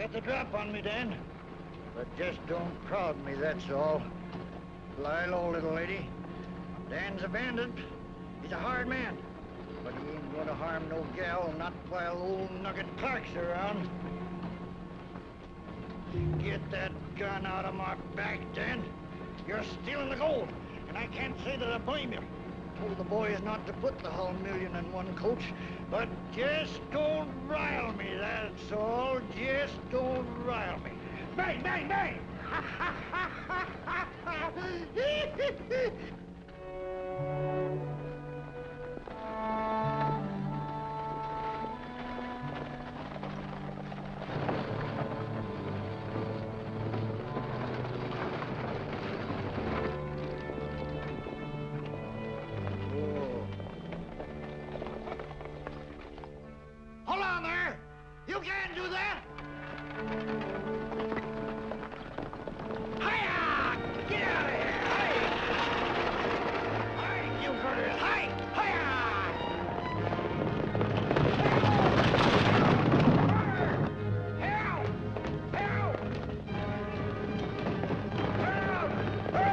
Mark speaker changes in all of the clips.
Speaker 1: Get the drop on me, Dan. But just don't crowd me, that's all. Lie low, little lady. Dan's a bandit. He's a hard man. But he ain't gonna harm no gal, not while old Nugget Clark's around. Get that gun out of my back, Dan. You're stealing the gold, and I can't say that I blame you. Told the boys not to put the whole million in one coach, but just don't rile me, that's all. Just don't rile me. Bang, bang, bang! Hold on there! You can't do that! Hiya! Get out of here! Hey! Hey, you critters! Hey! Hiya! Help! Help! Help! Help!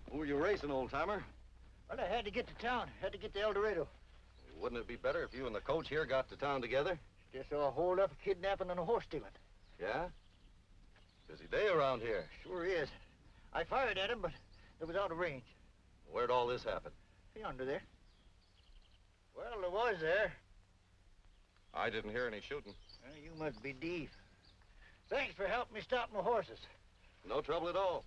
Speaker 2: Who are you racing, old-timer?
Speaker 1: Well, I had to get to town. Had to get to El Dorado.
Speaker 2: Wouldn't it be better if you and the coach here got to town together?
Speaker 1: Just saw a hold-up, a kidnapping, and a horse stealing.
Speaker 2: Yeah? Busy day around here.
Speaker 1: Sure is. I fired at him, but it was out of range.
Speaker 2: Where'd all this happen?
Speaker 1: Yonder there. Well, there was there.
Speaker 2: I didn't hear any shooting.
Speaker 1: You must be deaf. Thanks for helping me stop my horses.
Speaker 2: No trouble at all.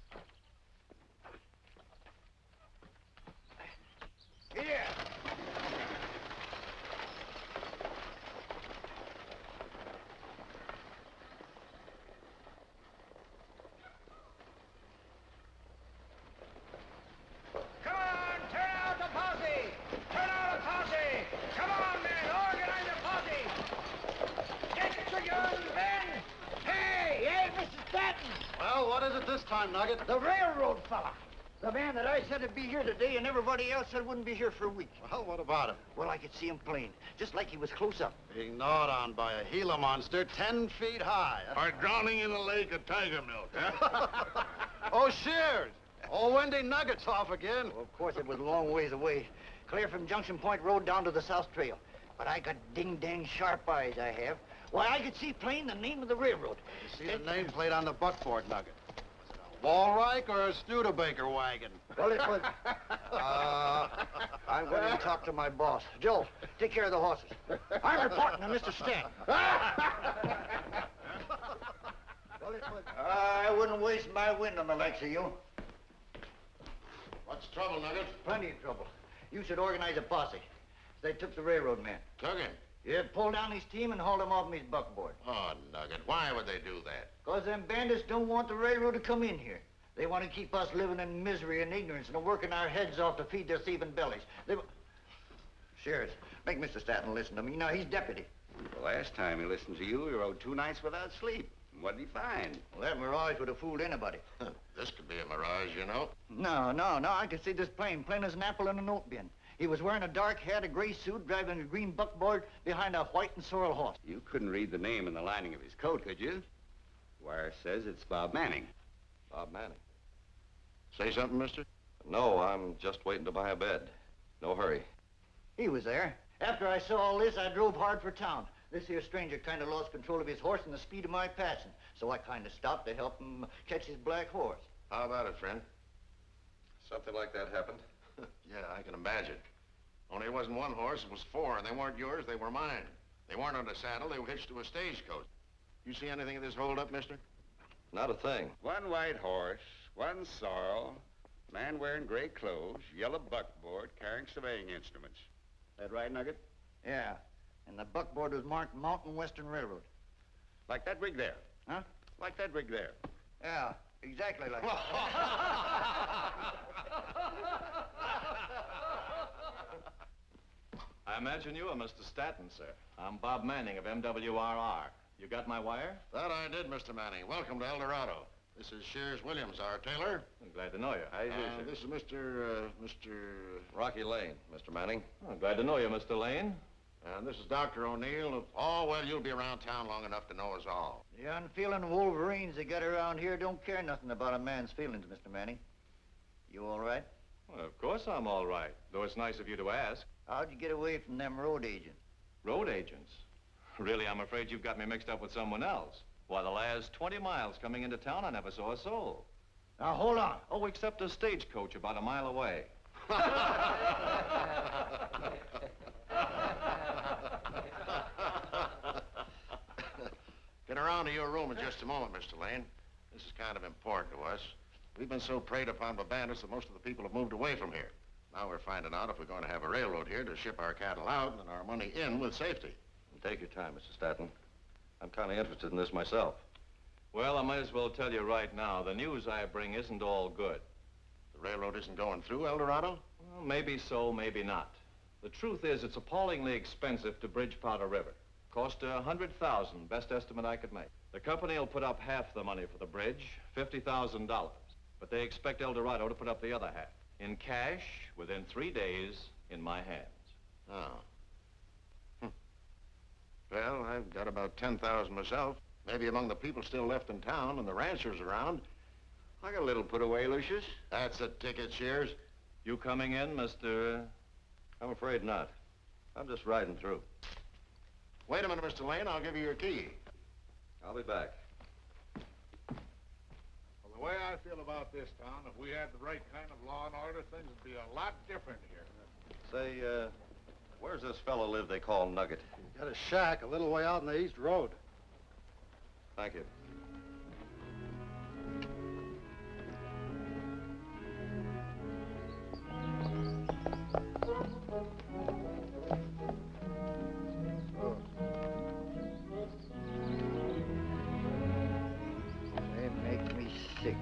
Speaker 1: Here. Come on, turn out the posse! Turn out a posse! Come on, men, organize a posse! Get your young men! Hey, Mr. Stanton!
Speaker 3: Well, what is it this time, Nugget?
Speaker 1: The railroad fella. The man that I said would be here today and everybody else said wouldn't be here for a week.
Speaker 3: Well, what about him?
Speaker 1: Well, I could see him plain, just like he was close up.
Speaker 3: Being gnawed on by a Gila monster 10 feet high.
Speaker 4: Or drowning in a lake of tiger milk, huh?
Speaker 3: Oh, Shears! Old Wendy Nugget's off again.
Speaker 1: Well, of course, it was a long ways away. Clear from Junction Point Road down to the South Trail. But I got ding-dang sharp eyes, I have. Why, I could see plain the name of the railroad.
Speaker 3: You see the nameplate on the buckboard, Nugget. Walreich or a Studebaker wagon?
Speaker 1: Well, it was... I'm going to talk to my boss. Joe, take care of the horses. I'm reporting to Mr. Stanton. Well, it was... I wouldn't waste my wind on the likes of you.
Speaker 4: What's the trouble, Nugget?
Speaker 1: Plenty of trouble. You should organize a posse. They took the railroad man.
Speaker 4: Took him.
Speaker 1: Yeah, pulled down his team and hauled him off his buckboard.
Speaker 4: Oh, Nugget, why would they do that?
Speaker 1: Because them bandits don't want the railroad to come in here. They want to keep us living in misery and ignorance and working our heads off to feed their thieving bellies. Shears, make Mr. Stanton listen to me. Now, he's deputy.
Speaker 5: The last time he listened to you, he rode 2 nights without sleep. What did he find?
Speaker 1: Well, that mirage would have fooled anybody.
Speaker 4: This could be a mirage, you know.
Speaker 1: No, I could see this plain as an apple in a note bin. He was wearing a dark hat, a gray suit, driving a green buckboard behind a white and sorrel horse.
Speaker 5: You couldn't read the name in the lining of his coat, could you? Wire says it's Bob Manning.
Speaker 2: Bob Manning.
Speaker 4: Say something, mister?
Speaker 2: No, I'm just waiting to buy a bed. No hurry.
Speaker 1: He was there. After I saw all this, I drove hard for town. This here stranger kind of lost control of his horse in the speed of my passing. So I kind of stopped to help him catch his black horse.
Speaker 4: How about it, friend?
Speaker 2: Something like that happened.
Speaker 4: Yeah, I can imagine. Only it wasn't one horse, it was four, and they weren't yours, they were mine. They weren't on a saddle, they were hitched to a stagecoach. You see anything of this holdup, mister?
Speaker 2: Not a thing.
Speaker 5: One white horse, one sorrel, man wearing gray clothes, yellow buckboard, carrying surveying instruments. That right, Nugget?
Speaker 1: Yeah, and the buckboard was marked Mountain Western Railroad.
Speaker 5: Like that rig there.
Speaker 1: Huh?
Speaker 5: Like that rig there.
Speaker 1: Yeah, exactly like
Speaker 6: I imagine you are Mr. Staton, sir. I'm Bob Manning of MWRR. You got my wire?
Speaker 4: That I did, Mr. Manning. Welcome to El Dorado. This is Shears Williams, our tailor.
Speaker 6: I'm glad to know you. How you do, sir?
Speaker 4: This is Mr.
Speaker 2: Rocky Lane, Mr. Manning.
Speaker 6: I'm glad to know you, Mr. Lane.
Speaker 4: And this is Dr. O'Neill. Oh, well, you'll be around town long enough to know us all.
Speaker 1: The unfeeling wolverines that get around here don't care nothing about a man's feelings, Mr. Manning. You all right?
Speaker 6: Well, of course I'm all right, though it's nice of you to ask.
Speaker 1: How'd you get away from them road agents?
Speaker 6: Road agents? Really, I'm afraid you've got me mixed up with someone else. Why, the last 20 miles coming into town, I never saw a soul.
Speaker 1: Now, hold on.
Speaker 6: Oh, except a stagecoach about a mile away.
Speaker 4: Get around to your room in just a moment, Mr. Lane. This is kind of important to us. We've been so preyed upon by bandits that most of the people have moved away from here. Now we're finding out if we're going to have a railroad here to ship our cattle out and our money in with safety.
Speaker 2: Take your time, Mr. Staton. I'm kind of interested in this myself.
Speaker 6: Well, I might as well tell you right now, the news I bring isn't all good.
Speaker 4: The railroad isn't going through El Dorado?
Speaker 6: Well, maybe so, maybe not. The truth is, it's appallingly expensive to bridge Powder River. Cost $100,000, best estimate I could make. The company will put up half the money for the bridge, $50,000. But they expect El Dorado to put up the other half. In cash, within 3 days, in my hands.
Speaker 4: Oh. Well, I've got about 10,000 myself. Maybe among the people still left in town and the ranchers around.
Speaker 5: I got a little put away, Lucius.
Speaker 4: That's the ticket, Shears.
Speaker 6: You coming in, Mr...
Speaker 2: I'm afraid not. I'm just riding through.
Speaker 4: Wait a minute, Mr. Lane. I'll give you your key.
Speaker 2: I'll be back.
Speaker 3: Well, the way I feel about this town, if we had the right kind of law and order, things would be a lot different here.
Speaker 2: Say, where's this fellow live they call Nugget?
Speaker 3: Got a shack a little way out on the east road.
Speaker 2: Thank you.
Speaker 1: They make me sick.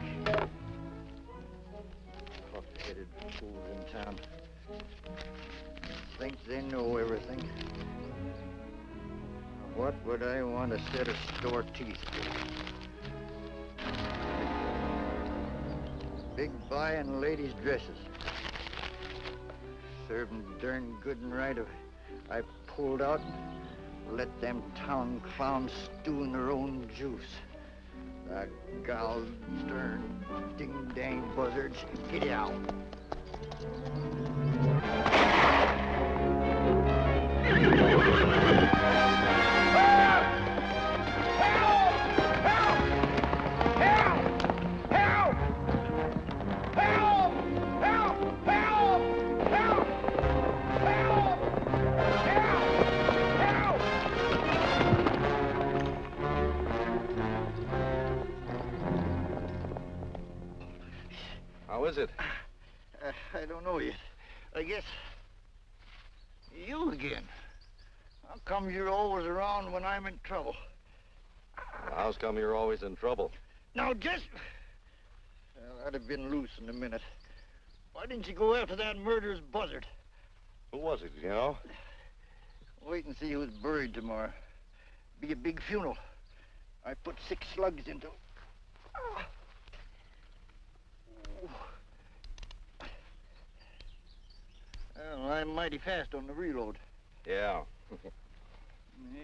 Speaker 1: Hot-headed fools in town. Think they know everything. What would I want a set of store teeth for? Big buy in ladies' dresses. Served 'em darn good and right if I pulled out and let them town clowns stew in their own juice. The gal darn ding-dang buzzards. Get out.
Speaker 2: How is it?
Speaker 1: I don't know yet. I guess you again. How come you're always around when I'm in trouble?
Speaker 2: How's come you're always in trouble?
Speaker 1: Now, just... Well, I'd have been loose in a minute. Why didn't you go after that murderous buzzard?
Speaker 2: Who was it, you know?
Speaker 1: Wait and see who's buried tomorrow. Be a big funeral. I put 6 slugs into... Well, I'm mighty fast on the reload.
Speaker 2: Yeah.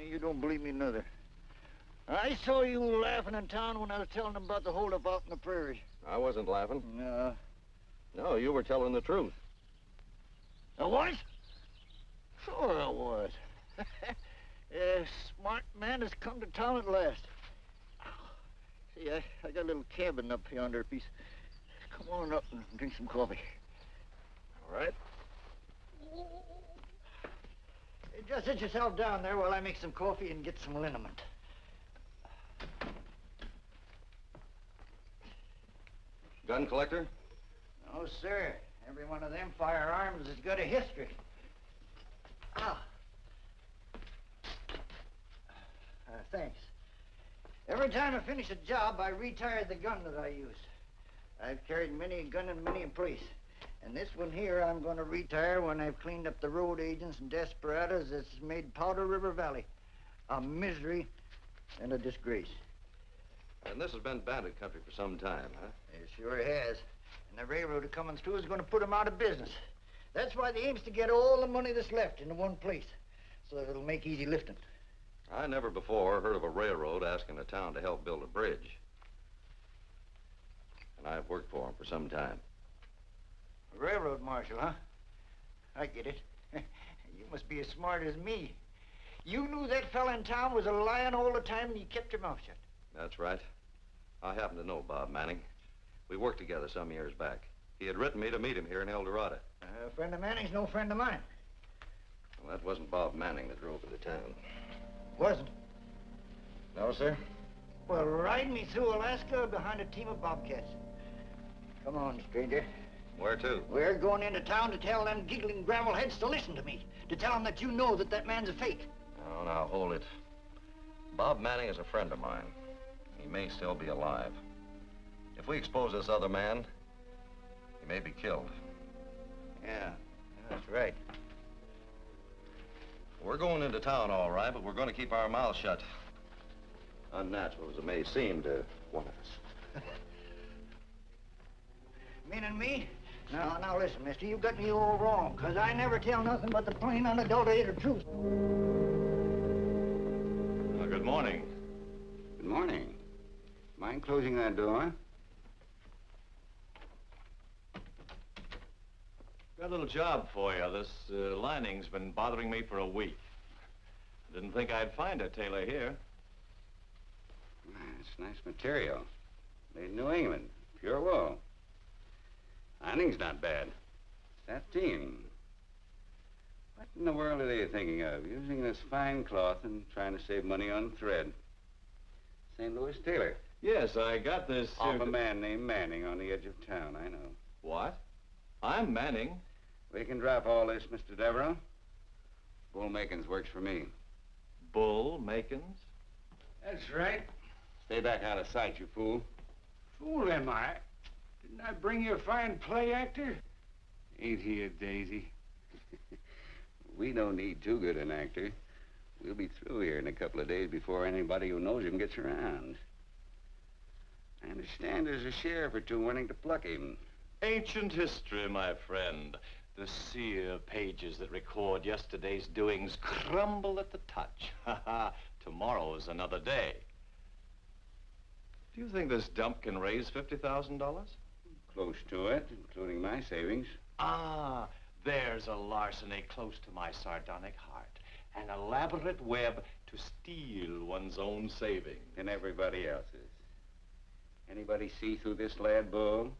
Speaker 1: You don't believe me, neither. I saw you laughing in town when I was telling them about the holdup out in the prairie.
Speaker 2: I wasn't laughing.
Speaker 1: No.
Speaker 2: No, you were telling the truth.
Speaker 1: I was? Sure I was. A smart man has come to town at last. See, I got a little cabin up yonder, a piece Come on up and drink some coffee.
Speaker 6: All right.
Speaker 1: Hey, just sit yourself down there while I make some coffee and get some liniment.
Speaker 2: Gun collector?
Speaker 1: No, sir. Every one of them firearms has got a history. Ah. Thanks. Every time I finish a job, I retire the gun that I use. I've carried many a gun in many a place. And this one here I'm going to retire when I've cleaned up the road agents and desperados that's made Powder River Valley a misery and a disgrace.
Speaker 2: And this has been bandit country for some time, huh?
Speaker 1: It sure has. And the railroad coming through is going to put them out of business. That's why the aim's to get all the money that's left into one place, so that it'll make easy lifting.
Speaker 2: I never before heard of a railroad asking a town to help build a bridge. And I've worked for them for some time.
Speaker 1: A railroad marshal, huh? I get it. You must be as smart as me. You knew that fella in town was a lying all the time and you kept your mouth shut.
Speaker 2: That's right. I happen to know Bob Manning. We worked together some years back. He had written me to meet him here in El Dorado.
Speaker 1: A friend of Manning's no friend of mine.
Speaker 2: Well, that wasn't Bob Manning that drove into town.
Speaker 1: Wasn't?
Speaker 2: No, sir?
Speaker 1: Well, ride me through Alaska behind a team of bobcats. Come on, stranger.
Speaker 2: Where to?
Speaker 1: We're going into town to tell them giggling gravelheads to listen to me. To tell them that you know that man's a fake.
Speaker 2: Oh, now, hold it. Bob Manning is a friend of mine. He may still be alive. If we expose this other man, he may be killed.
Speaker 1: Yeah, that's right.
Speaker 2: We're going into town, all right, but we're going to keep our mouths shut. Unnatural as it may seem to one of us.
Speaker 1: Meaning me? Now listen, mister, you got me all wrong, 'cause I never tell nothing but the plain, unadulterated truth.
Speaker 6: Well, good morning.
Speaker 5: Good morning. Mind closing that door?
Speaker 6: Got a little job for you. This lining's been bothering me for a week. Didn't think I'd find a tailor here.
Speaker 5: It's nice material. Made in New England. Pure wool. Lining's not bad. Sateen. What in the world are they thinking of? Using this fine cloth and trying to save money on thread. St. Louis tailor.
Speaker 6: Yes, I got this...
Speaker 5: Off a man named Manning on the edge of town, I know.
Speaker 6: What? I'm Manning.
Speaker 5: We can drop all this, Mr. Devereux. Bull Makins works for me.
Speaker 6: Bull Makins?
Speaker 7: That's right.
Speaker 5: Stay back out of sight, you fool.
Speaker 7: Fool am I? Didn't I bring you a fine play actor? Ain't he a daisy?
Speaker 5: We don't need too good an actor. We'll be through here in a couple of days before anybody who knows him gets around. I understand there's a sheriff or two wanting to pluck him.
Speaker 6: Ancient history, my friend. The sear pages that record yesterday's doings crumble at the touch. Tomorrow is another day. Do you think this dump can raise $50,000?
Speaker 5: Close to it, including my savings.
Speaker 6: Ah, there's a larceny close to my sardonic heart. An elaborate web to steal one's own savings.
Speaker 5: And everybody else's. Anybody see through this lad, Bull?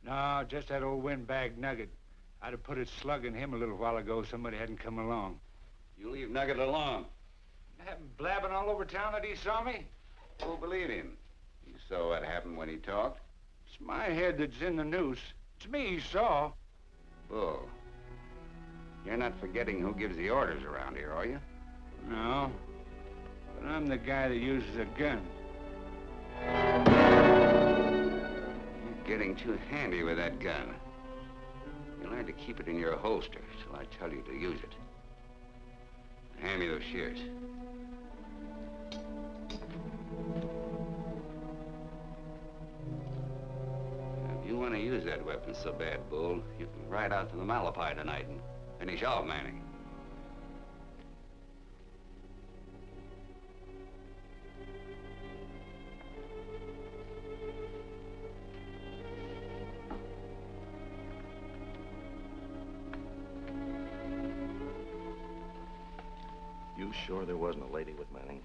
Speaker 7: No, just that old windbag Nugget. I'd have put it slugging him a little while ago if somebody hadn't come along.
Speaker 5: You leave Nugget alone.
Speaker 7: Happened blabbing all over town that he saw me?
Speaker 5: Who'll believe him? You saw what happened when he talked.
Speaker 7: It's my head that's in the noose. It's me he saw.
Speaker 5: Bull, you're not forgetting who gives the orders around here, are you?
Speaker 7: No, but I'm the guy that uses a gun.
Speaker 5: You're getting too handy with that gun. You learn to keep it in your holster till I tell you to use it. Hand me those shears. If you want to use that weapon so bad, Bull, you can ride out to the Malapai tonight and finish off Manning.
Speaker 2: You sure there wasn't a lady with Manning?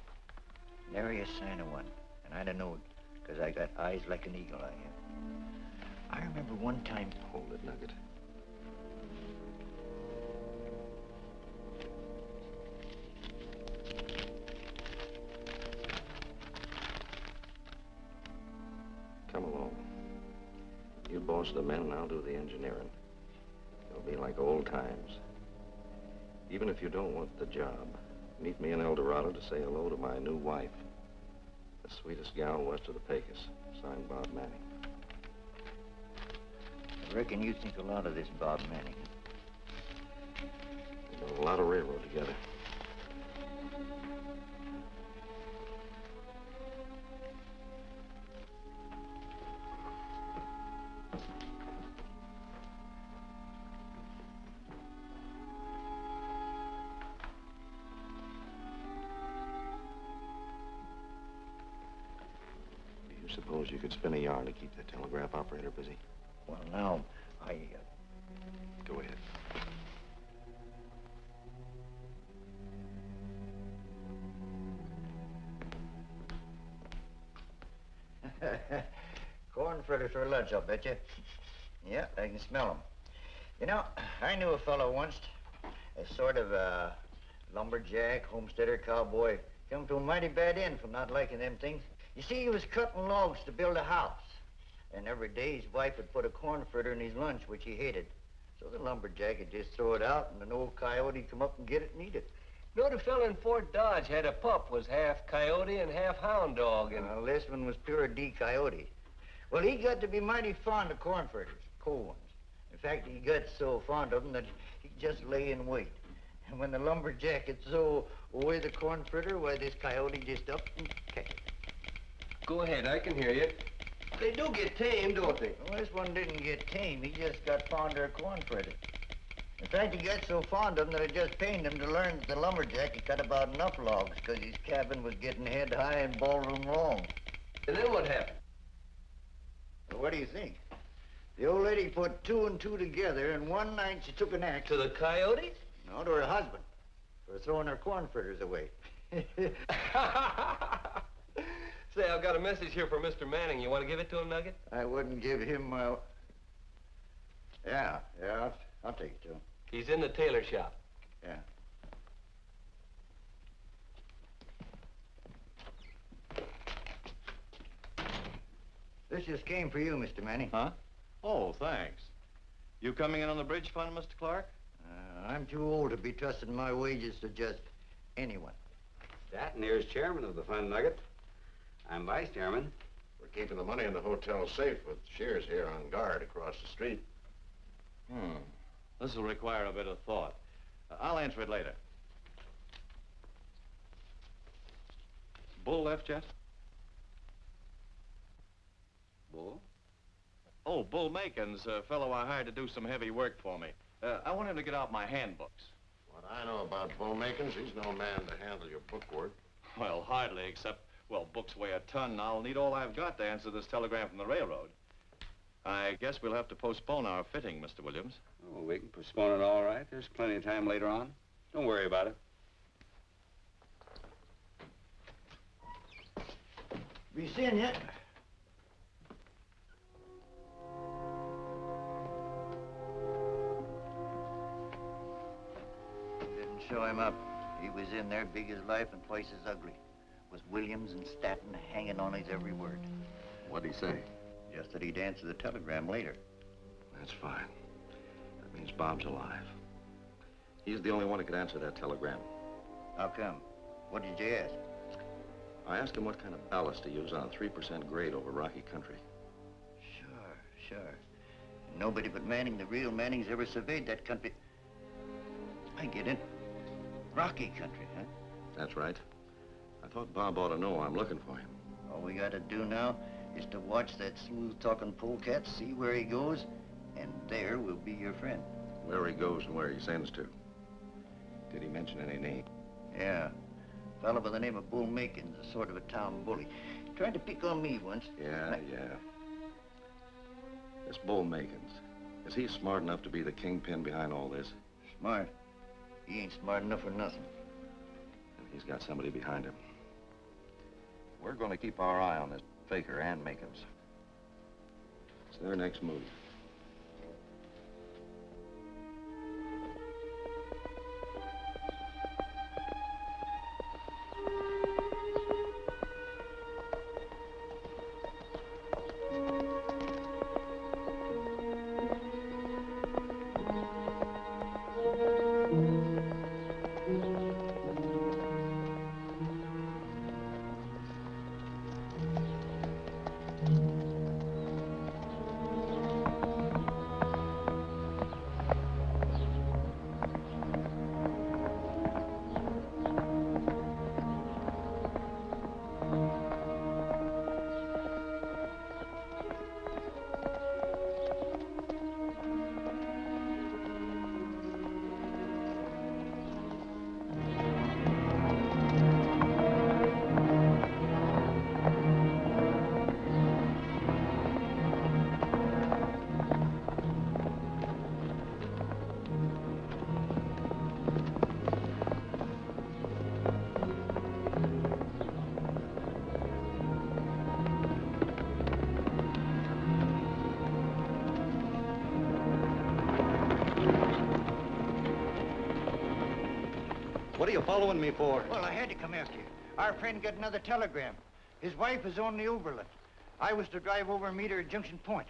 Speaker 1: Nary a sign of one. And I'd have known, because I got eyes like an eagle, I have. I remember one time...
Speaker 2: Hold it, Nugget. Come along. You boss the men and I'll do the engineering. It'll be like old times. Even if you don't want the job, meet me in El Dorado to say hello to my new wife. The sweetest gal west of the Pecos. Signed, Bob Manning.
Speaker 1: I reckon you think a lot of this Bob Manning.
Speaker 2: We built a lot of railroad together. Suppose you could spin a yarn to keep that telegraph operator busy?
Speaker 1: Well, now,
Speaker 2: Go ahead.
Speaker 1: corn fritters for lunch, I'll bet you. Yeah, I can smell them. You know, I knew a fellow once, a sort of lumberjack, homesteader, cowboy, come to a mighty bad end from not liking them things. You see, he was cutting logs to build a house. And every day his wife would put a corn fritter in his lunch, which he hated. So the lumberjack would just throw it out, and an old coyote would come up and get it and eat it.
Speaker 8: You know, the fella in Fort Dodge had a pup, was half coyote and half hound dog, and...
Speaker 1: Well, this one was pure D coyote. Well, he got to be mighty fond of corn fritters, cold ones. In fact, he got so fond of them that he'd just lay in wait. And when the lumberjack would throw away the corn fritter, why, this coyote just up and catch it.
Speaker 8: Go ahead, I can hear you. They do get tame, don't they?
Speaker 1: Well, this one didn't get tame. He just got fonder of corn fritters. In fact, he got so fond of them that it just pained him to learn that the lumberjack had cut about enough logs because his cabin was getting head high and ballroom long.
Speaker 8: And then what happened?
Speaker 1: Well, what do you think? The old lady put two and two together, and one night she took an axe...
Speaker 8: To the coyote?
Speaker 1: No, to her husband, for throwing her corn fritters away.
Speaker 8: Say, I've got a message here for Mr. Manning. You want to give it to him, Nugget?
Speaker 1: I wouldn't give him my... Yeah, I'll take it to him.
Speaker 8: He's in the tailor shop.
Speaker 1: Yeah. This just came for you, Mr. Manning.
Speaker 6: Huh? Oh, thanks. You coming in on the bridge fund, Mr. Clark?
Speaker 1: I'm too old to be trusting my wages to just anyone.
Speaker 5: That and here's chairman of the fund, Nugget. I'm vice chairman.
Speaker 4: We're keeping the money in the hotel safe with Shears here on guard across the street.
Speaker 6: This will require a bit of thought. I'll answer it later. Bull left yet?
Speaker 5: Bull?
Speaker 6: Oh, Bull Makins, a fellow I hired to do some heavy work for me. I want him to get out my handbooks.
Speaker 4: What I know about Bull Makins, he's no man to handle your bookwork.
Speaker 6: Well, hardly, except, well, books weigh a ton. I'll need all I've got to answer this telegram from the railroad. I guess we'll have to postpone our fitting, Mr. Williams.
Speaker 5: Oh, we can postpone it all right. There's plenty of time later on. Don't worry about it.
Speaker 1: Be seeing you. Didn't show him up. He was in there, big as life and twice as ugly, with Williams and Staton hanging on his every word.
Speaker 2: What'd he say?
Speaker 1: Just that he'd answer the telegram later.
Speaker 2: That's fine. That means Bob's alive. He's the only one who could answer that telegram.
Speaker 1: How come? What did you ask?
Speaker 2: I asked him what kind of ballast to use on a 3% grade over rocky country.
Speaker 1: Sure. Nobody but Manning, the real Manning's ever surveyed that country. I get it. Rocky country, huh?
Speaker 2: That's right. I thought Bob ought to know I'm looking for him.
Speaker 1: All we gotta do now is to watch that smooth-talking polecat, see where he goes, and there will be your friend.
Speaker 2: Where he goes and where he sends to. Did he mention any name?
Speaker 1: Yeah. A fellow by the name of Bull Makins, a sort of a town bully. He tried to pick on me once.
Speaker 2: Yeah. This Bull Makins, is he smart enough to be the kingpin behind all this?
Speaker 1: Smart? He ain't smart enough for nothing.
Speaker 2: And he's got somebody behind him. We're going to keep our eye on this faker and Makins. their next move.
Speaker 9: What are you following me for?
Speaker 1: Well, I had to come after you. Our friend got another telegram. His wife is on the overland. I was to drive over and meet her at Junction Point.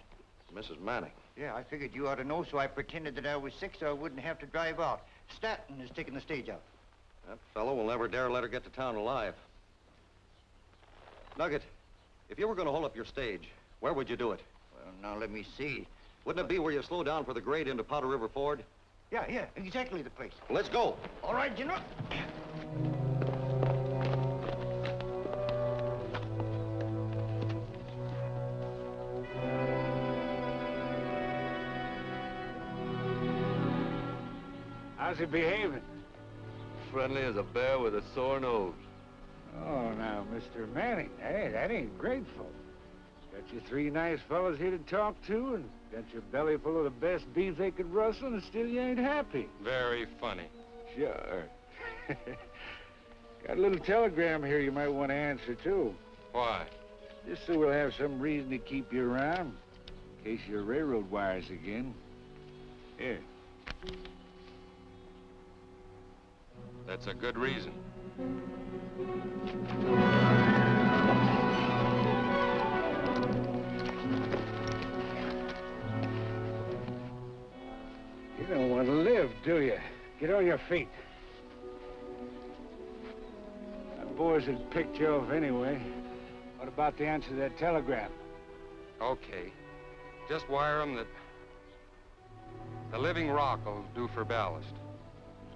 Speaker 2: Mrs. Manning.
Speaker 1: Yeah, I figured you ought to know, so I pretended that I was sick so I wouldn't have to drive out. Stanton is taking the stage out.
Speaker 9: That fellow will never dare let her get to town alive. Nugget, if you were going to hold up your stage, where would you do it?
Speaker 1: Well, now let me see.
Speaker 9: Wouldn't it be where you slow down for the grade into Powder River Ford?
Speaker 1: Yeah, exactly the place.
Speaker 9: Let's go.
Speaker 1: All right, General.
Speaker 7: How's he behaving?
Speaker 8: Friendly as a bear with a sore nose.
Speaker 7: Oh, now, Mr. Manning, hey, that ain't grateful. Got you three nice fellas here to talk to, and got your belly full of the best beef they could rustle, and still you ain't happy.
Speaker 5: Very funny.
Speaker 7: Sure. Got a little telegram here you might want to answer, too.
Speaker 5: Why?
Speaker 7: Just so we'll have some reason to keep you around, in case your railroad wires again. Here.
Speaker 5: That's a good reason.
Speaker 7: You don't want to live, do you? Get on your feet. The boys had picked you off anyway. What about the answer to that telegram?
Speaker 5: Okay. Just wire them that the living rock will do for ballast.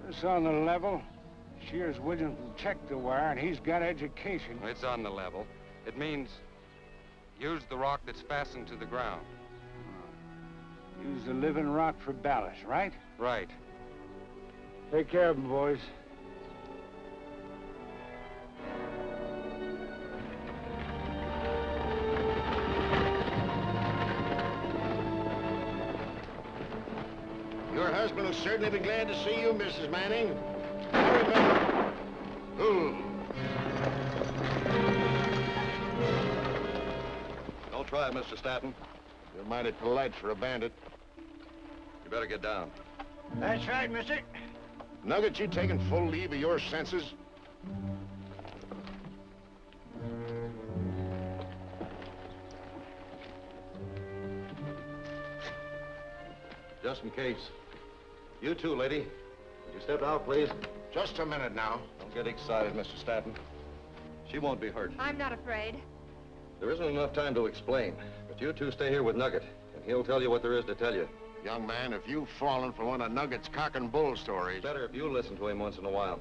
Speaker 7: Just on the level. Shears Williams will check the wire, and he's got education.
Speaker 5: It's on the level. It means use the rock that's fastened to the ground.
Speaker 7: Use the living rock for ballast, right?
Speaker 5: Right.
Speaker 7: Take care of them, boys.
Speaker 4: Your husband will certainly be glad to see you, Mrs. Manning. I remember. Ooh.
Speaker 9: Don't try it, Mr. Stanton.
Speaker 4: You're mighty polite for a bandit.
Speaker 9: You better get down.
Speaker 1: That's right, mister.
Speaker 4: Nugget, you taking full leave of your senses?
Speaker 9: Just in case. You too, lady. Would you step out, please?
Speaker 4: Just a minute now.
Speaker 9: Don't get excited, Mr. Stanton. She won't be hurt.
Speaker 10: I'm not afraid.
Speaker 9: There isn't enough time to explain, but you two stay here with Nugget, and he'll tell you what there is to tell you.
Speaker 4: Young man, if you've fallen for one of Nugget's cock and bull stories...
Speaker 9: Better if you listen to him once in a while.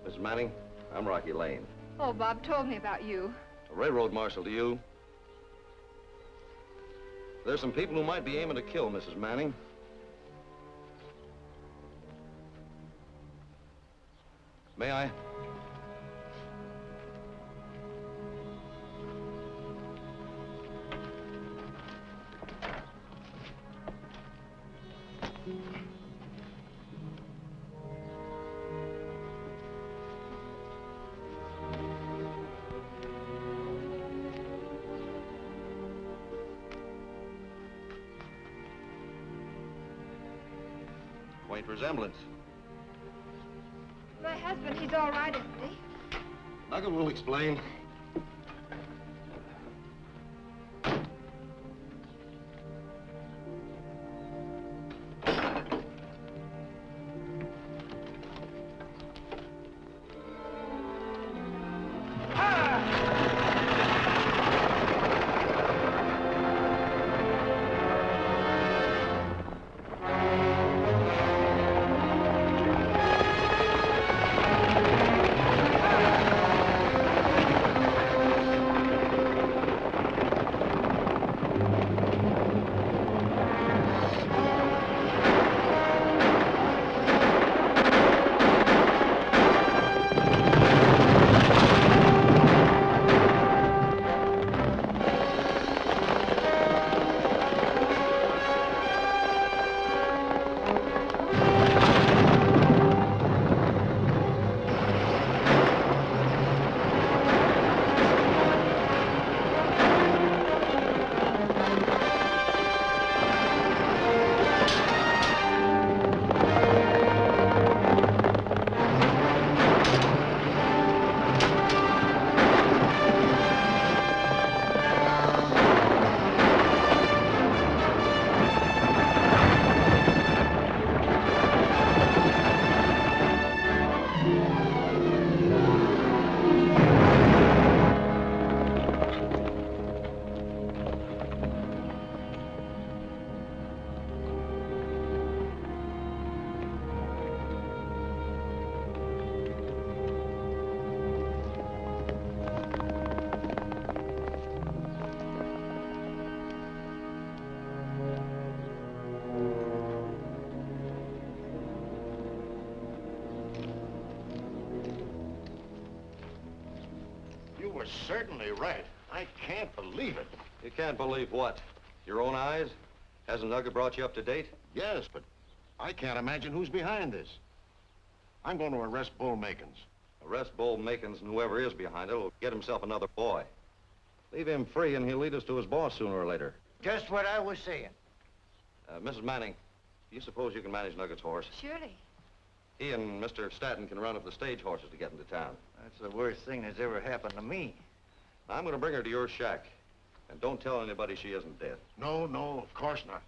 Speaker 9: Mrs. Manning, I'm Rocky Lane.
Speaker 10: Oh, Bob told me about you.
Speaker 9: A railroad marshal to you. There's some people who might be aiming to kill Mrs. Manning. May I? Quaint resemblance.
Speaker 10: My husband, he's all right, isn't he?
Speaker 9: Nugget will explain.
Speaker 4: You were certainly right. I can't believe it.
Speaker 9: You can't believe what? Your own eyes? Hasn't Nugget brought you up to date?
Speaker 4: Yes, but I can't imagine who's behind this. I'm going to arrest Bull Makins.
Speaker 9: Arrest Bull Makins, and whoever is behind it will get himself another boy. Leave him free, and he'll lead us to his boss sooner or later.
Speaker 1: Just what I was saying.
Speaker 9: Mrs. Manning, do you suppose you can manage Nugget's horse?
Speaker 10: Surely.
Speaker 9: He and Mr. Stanton can run up the stage horses to get into town.
Speaker 1: That's the worst thing that's ever happened to me.
Speaker 9: Now, I'm going to bring her to your shack. And don't tell anybody she isn't dead.
Speaker 4: No, no, of course not.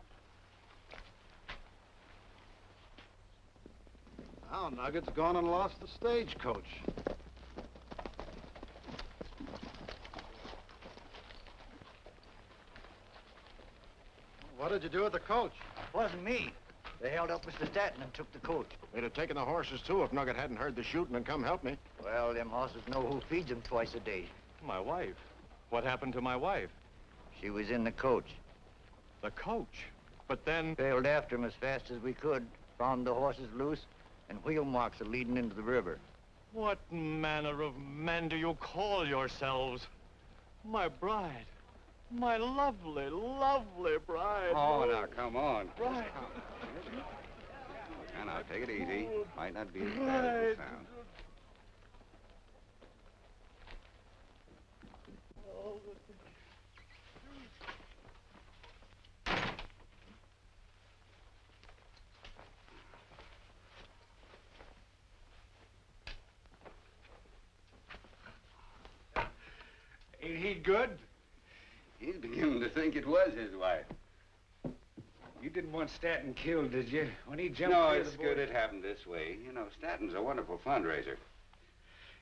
Speaker 3: Now Nugget's gone and lost the stagecoach. What did you do with the coach?
Speaker 1: It wasn't me. They held up Mr. Stanton and took the coach.
Speaker 4: They'd have taken the horses, too, if Nugget hadn't heard the shooting and come help me.
Speaker 1: Well, them horses know who feeds them twice a day.
Speaker 6: My wife? What happened to my wife?
Speaker 1: She was in the coach.
Speaker 6: The coach? But then...
Speaker 1: Trailed after him as fast as we could, found the horses loose, and wheel marks are leading into the river.
Speaker 6: What manner of men do you call yourselves? My bride. My lovely, lovely bride.
Speaker 5: Oh, now, come on.
Speaker 6: Bride.
Speaker 5: Now, take it easy. Might not be as bad as it sounds.
Speaker 7: Ain't he good?
Speaker 5: He's beginning to think it was his wife.
Speaker 7: You didn't want Stanton killed, did you? When he jumped
Speaker 5: No,
Speaker 7: near
Speaker 5: it's
Speaker 7: the
Speaker 5: good
Speaker 7: boy-
Speaker 5: it happened this way. You know, Stanton's a wonderful fundraiser.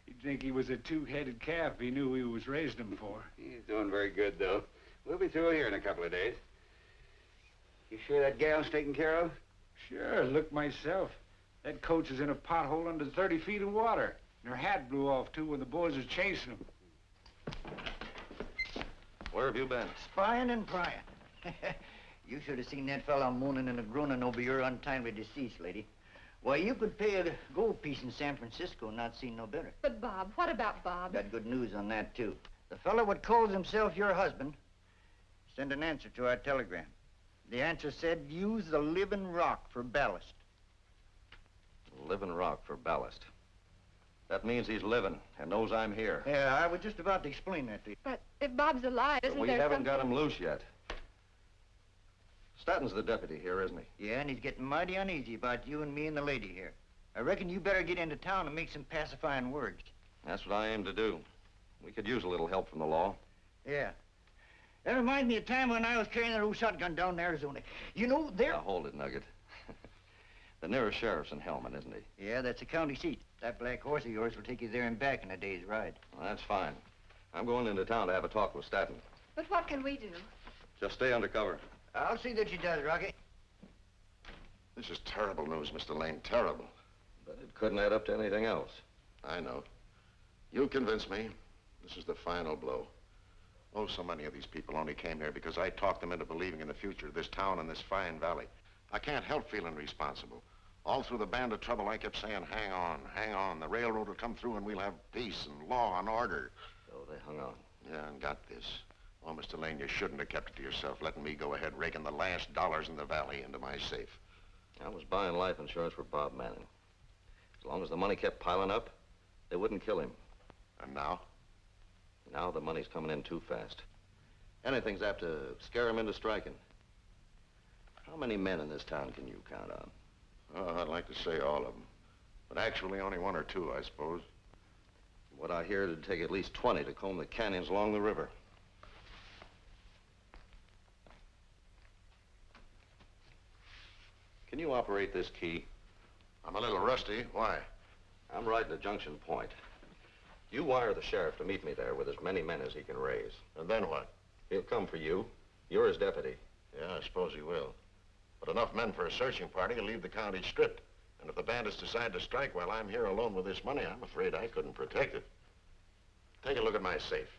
Speaker 7: You'd think he was a two-headed calf if he knew he was raising him for.
Speaker 5: He's doing very good, though. We'll be through here in a couple of days. You sure that gal's taken care of?
Speaker 7: Sure, look myself. That coach is in a pothole under 30 feet of water. And her hat blew off, too, when the boys was chasing him.
Speaker 9: Where have you been?
Speaker 1: Spying and prying. You should have seen that fella mooning and groaning over your untimely decease, lady. Why, you could pay a gold piece in San Francisco and not see no better.
Speaker 10: But Bob, what about Bob?
Speaker 1: Got good news on that, too. The fella what calls himself your husband sent an answer to our telegram. The answer said, use the living rock for ballast.
Speaker 9: Living rock for ballast. That means he's living and knows I'm here.
Speaker 1: Yeah, I was just about to explain that to you.
Speaker 10: But if Bob's alive,
Speaker 9: But
Speaker 10: isn't
Speaker 9: we
Speaker 10: there
Speaker 9: haven't
Speaker 10: something...
Speaker 9: got him loose yet. Stanton's the deputy here, isn't he?
Speaker 1: Yeah, and he's getting mighty uneasy about you and me and the lady here. I reckon you better get into town and make some pacifying words.
Speaker 9: That's what I aim to do. We could use a little help from the law.
Speaker 1: Yeah. That reminds me of a time when I was carrying that old shotgun down in Arizona. You know,
Speaker 9: Now, hold it, Nugget. The nearest sheriff's in Hellman, isn't he?
Speaker 1: Yeah, that's the county seat. That black horse of yours will take you there and back in a day's ride.
Speaker 9: Well, that's fine. I'm going into town to have a talk with Stanton.
Speaker 10: But what can we do?
Speaker 9: Just stay under cover.
Speaker 1: I'll see that she does, Rocky.
Speaker 4: This is terrible news, Mr. Lane, terrible.
Speaker 9: But it couldn't add up to anything else.
Speaker 4: I know. You convinced me. This is the final blow. Oh, so many of these people only came here because I talked them into believing in the future of this town and this fine valley. I can't help feeling responsible. All through the band of trouble, I kept saying, hang on, hang on. The railroad will come through and we'll have peace and law and order.
Speaker 9: So they hung on.
Speaker 4: Yeah, and got this. Oh, Mr. Lane, you shouldn't have kept it to yourself, letting me go ahead raking the last dollars in the valley into my safe.
Speaker 9: I was buying life insurance for Bob Manning. As long as the money kept piling up, they wouldn't kill him.
Speaker 4: And now?
Speaker 9: Now the money's coming in too fast. Anything's apt to scare him into striking. How many men in this town can you count on?
Speaker 4: Oh, I'd like to say all of them. But actually only one or two, I suppose.
Speaker 9: What I hear, it'd take at least 20 to comb the canyons along the river. Can you operate this key?
Speaker 4: I'm a little rusty. Why?
Speaker 9: I'm riding a junction point. You wire the sheriff to meet me there with as many men as he can raise.
Speaker 4: And then what?
Speaker 9: He'll come for you. You're his deputy.
Speaker 4: Yeah, I suppose he will. But enough men for a searching party will leave the county stripped. And if the bandits decide to strike while I'm here alone with this money, I'm afraid I couldn't protect it. Take a look at my safe.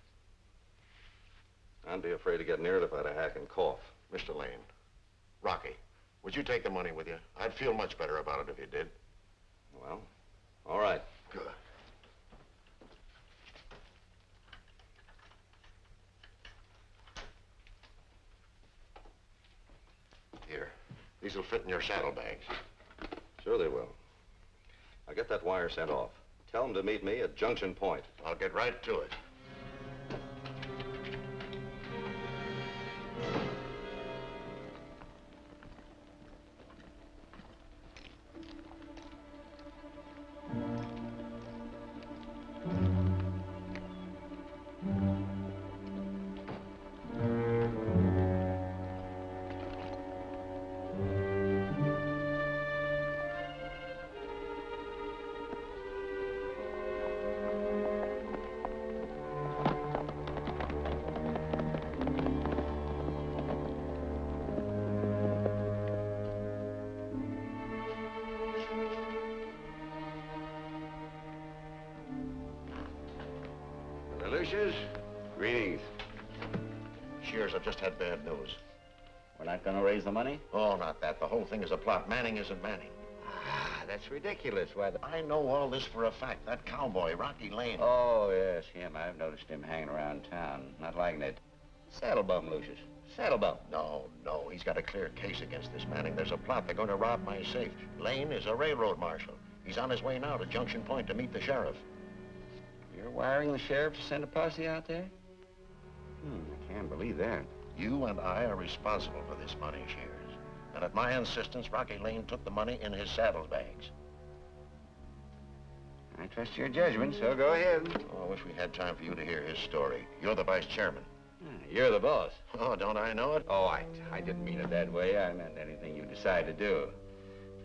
Speaker 9: I'd be afraid to get near it if I had a hack and cough.
Speaker 4: Mr. Lane, Rocky, would you take the money with you? I'd feel much better about it if you did.
Speaker 9: Well, all right.
Speaker 4: Good. Here, these will fit in your saddlebags.
Speaker 9: Sure they will. I'll get that wire sent off. Tell them to meet me at Junction Point.
Speaker 4: I'll get right to it.
Speaker 5: Greetings.
Speaker 4: Shears, I've just had bad news.
Speaker 5: We're not going to raise the money?
Speaker 4: Oh, not that. The whole thing is a plot. Manning isn't Manning.
Speaker 5: Ah, that's ridiculous. Why,
Speaker 4: I know all this for a fact. That cowboy, Rocky Lane.
Speaker 5: Oh, yes, him. I've noticed him hanging around town. Not liking it. Saddlebum, Lucius. Saddlebum.
Speaker 4: No. He's got a clear case against this Manning. There's a plot. They're going to rob my safe. Lane is a railroad marshal. He's on his way now to Junction Point to meet the sheriff.
Speaker 5: You're wiring the sheriff to send a posse out there? I can't believe that.
Speaker 4: You and I are responsible for this money, Shears. And at my insistence, Rocky Lane took the money in his saddlebags.
Speaker 5: I trust your judgment, so go ahead.
Speaker 4: Oh, I wish we had time for you to hear his story. You're the vice chairman.
Speaker 5: You're the boss.
Speaker 4: Oh, don't I know it?
Speaker 5: Oh, I didn't mean it that way. I meant anything you decide to do.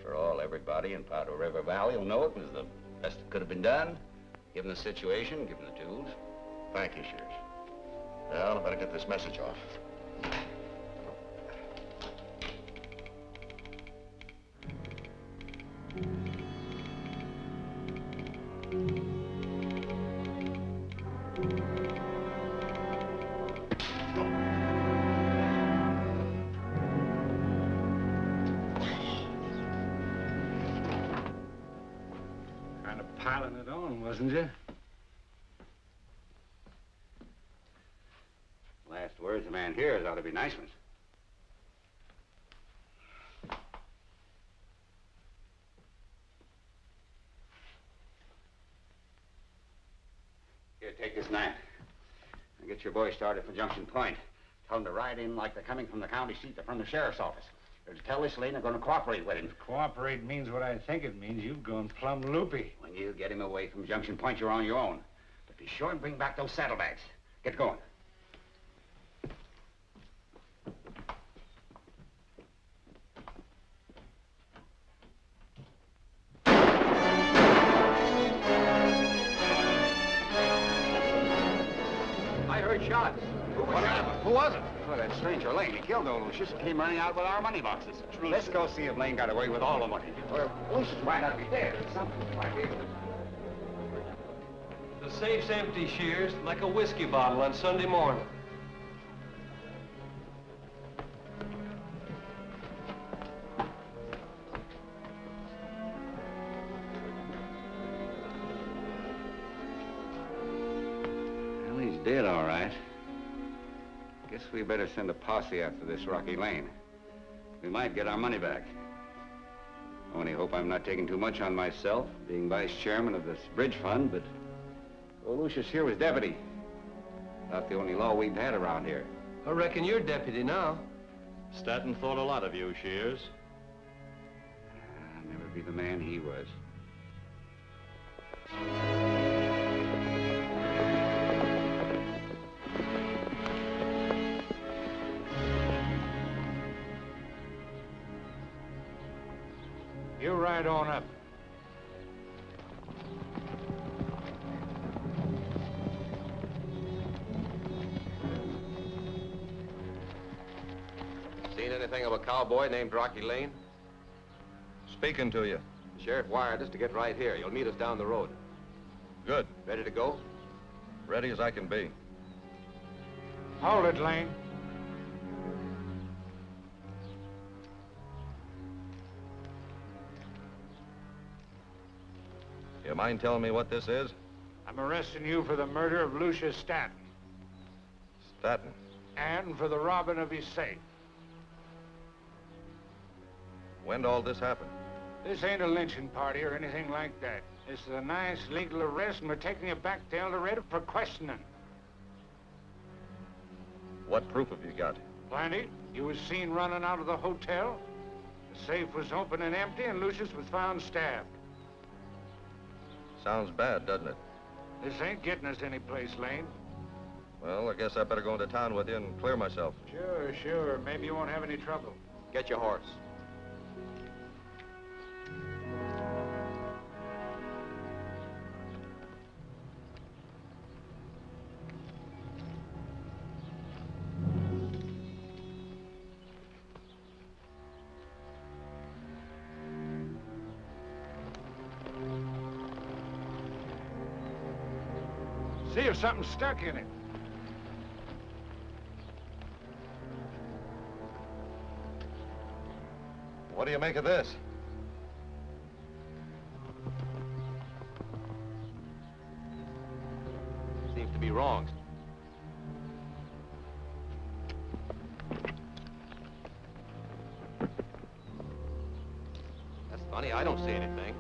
Speaker 5: For all, everybody in Powder River Valley will know it was the best that could have been done. Given the situation, given the tools.
Speaker 4: Thank you, Shears. Well, I better get this message off.
Speaker 7: Kind of piling it on, wasn't you?
Speaker 5: Last words a man hears ought to be nice ones. Here, take this knife. Now get your boy started for Junction Point. Tell them to ride in like they're coming from the county seat or from the sheriff's office. They're to tell this Lane they're going to cooperate with him.
Speaker 7: If cooperate means what I think it means, you've gone plumb loopy.
Speaker 5: When you get him away from Junction Point, you're on your own. But be sure and bring back those saddlebags. Get going. I heard shots.
Speaker 3: What happened? Who was it?
Speaker 5: Oh, that stranger Lane. He killed old Lucius and came running out with our money boxes. Let's go see if Lane got away with all the money. Or Lucius might not be dead or something. Might be.
Speaker 8: The safe's empty, Shears, like a whiskey bottle on Sunday morning.
Speaker 5: Well, he's dead, all right. Guess we better send a posse after this Rocky Lane. We might get our money back. Only hope I'm not taking too much on myself, being vice chairman of this bridge fund, but old Lucius here was deputy. About the only law we've had around here.
Speaker 8: I reckon you're deputy now.
Speaker 6: Stanton thought a lot of you, Shears.
Speaker 5: I'll never be the man he was.
Speaker 7: You ride on up.
Speaker 9: Seen anything of a cowboy named Rocky Lane?
Speaker 6: Speaking to you.
Speaker 9: The sheriff wired us to get right here. You'll meet us down the road.
Speaker 6: Good.
Speaker 9: Ready to go?
Speaker 6: Ready as I can be.
Speaker 7: Hold it, Lane.
Speaker 6: You mind telling me what this is?
Speaker 7: I'm arresting you for the murder of Lucius Stanton
Speaker 6: Stanton.
Speaker 7: and for the robbing of his safe.
Speaker 6: When'd all this happen?
Speaker 7: This ain't a lynching party or anything like that. This is a nice legal arrest, and we're taking you back to El Dorado for questioning.
Speaker 6: What proof have you got?
Speaker 7: Plenty. You was seen running out of the hotel. The safe was open and empty, and Lucius was found stabbed.
Speaker 6: Sounds bad, doesn't it?
Speaker 7: This ain't getting us any place, Lane.
Speaker 6: Well, I guess I better go into town with you and clear myself.
Speaker 7: Sure, sure. Maybe you won't have any trouble.
Speaker 9: Get your horse.
Speaker 7: See if something's stuck in it.
Speaker 6: What do you make of this?
Speaker 9: Seems to be wrong. That's funny. I don't see anything.